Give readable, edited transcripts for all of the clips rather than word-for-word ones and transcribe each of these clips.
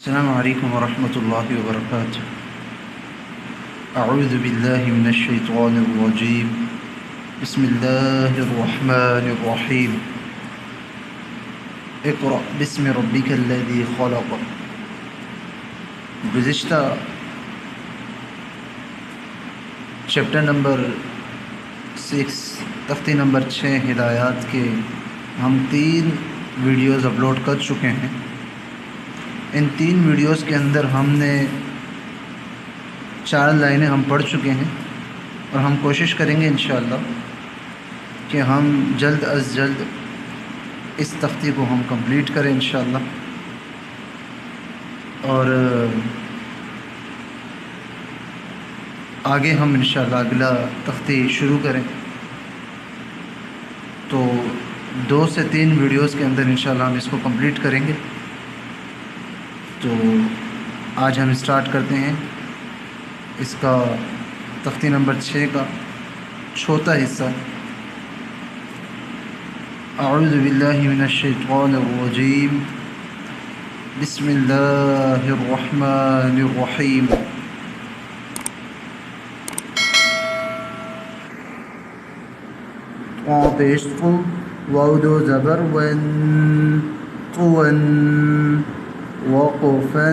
السلام علیکم ورحمۃ اللہ وبرکاتہ۔ اعوذ باللہ من الشیطان الرجیم، بسم اللہ الرحمن الرحیم۔ اقرأ بسم ربک الذی خلق۔ گزشتہ چیپٹر نمبر 6 تختی نمبر 6 ہدایات کے ہم 3 ویڈیوز اپلوڈ کر چکے ہیں۔ ان 3 ویڈیوز کے اندر ہم نے 4 لائنیں ہم پڑھ چکے ہیں، اور ہم کوشش کریں گے انشاءاللہ کہ ہم جلد از جلد اس تختی کو ہم کمپلیٹ کریں انشاءاللہ، اور آگے ہم انشاءاللہ اگلا تختی شروع کریں۔ تو 2 سے 3 ویڈیوز کے اندر انشاءاللہ ہم اس کو کمپلیٹ کریں گے۔ تو آج ہم اسٹارٹ کرتے ہیں اس کا تختی نمبر 6 کا چھوٹا حصہ۔ اعوذ باللہ من الشیطان الرجیم، بسم اللہ الرحمن الرحیم۔ پیش کو واو دو زبر ون طون، وقفا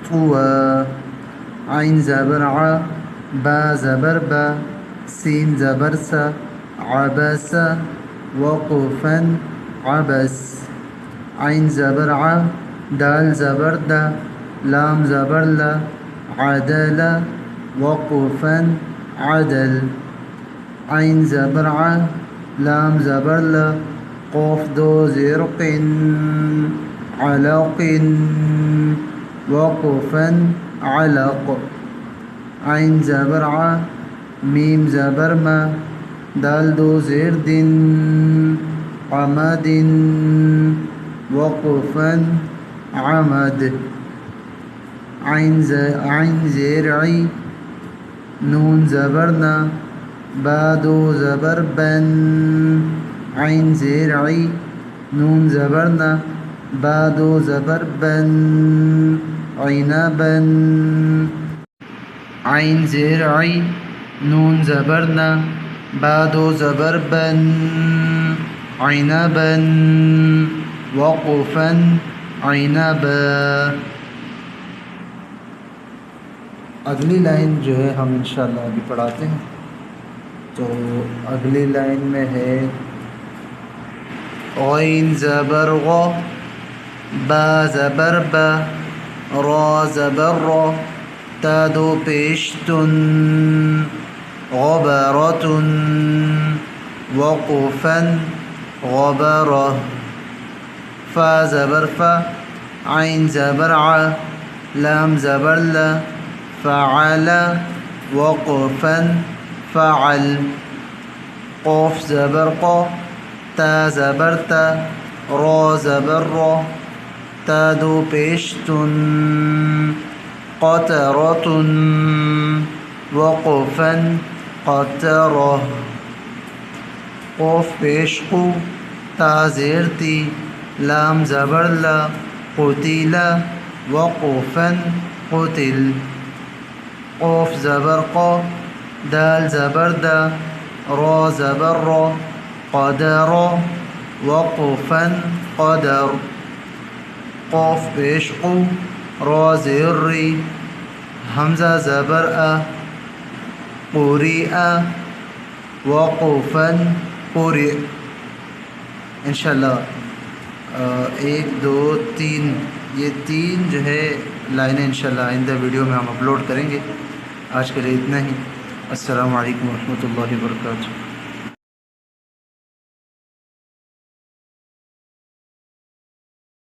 طوا، عین زبر ع، با زبر با، سین زبر سا، عبس، وقفا عبس، عین زبر ع، دال زبر دا، لام زبر لا، عدل، وقفا عدل، عین زبر ع، لام زبر لا، قاف دو زیر قن، علق، وقفا علق، عین زبر ع، میم زبر ما، دال دو زیر دن، عمد، وقفا عمد، عین زیر عی، نون زبر نا، با دو زبر بن، عین زیر عی، نون زبر نا، با دو زبر بن، عنبا، عین زیر عی، نون زبر نا، با دو زبر بن، عنبا، وقفا عنبا۔ اگلی لائن جو ہے ہم انشاءاللہ ابھی پڑھاتے ہیں۔ تو اگلی لائن میں ہے غین زبر غ، با زبر با، را زبر را، تا دو پیش تن، غبرۃ، وقفا غبرہ، فا زبر فا، عین زبر ع، لام زبر لا، فعل، وقفا فعل، قاف زبر قا، تا زبر تا، را زبر را، تا دو پیش تن، قطرۃ، وقفا قطرہ، قاف پیش قو، تا زیر تی، لام زبر لا، قتل، وقفا قتل، قاف زبر قا، دال زبر دا، را زبر را، قدر، وقفا قدر، قاف پیش قو، را زیر ری، حمزہ زبر ا، قریء، وقفا قریء۔ انشاءاللہ 1 2 3 یہ 3 جو ہے لائنیں انشاءاللہ آئندہ ویڈیو میں ہم اپلوڈ کریں گے۔ آج کے لیے اتنا ہی۔ السلام علیکم ورحمۃ اللہ وبرکاتہ۔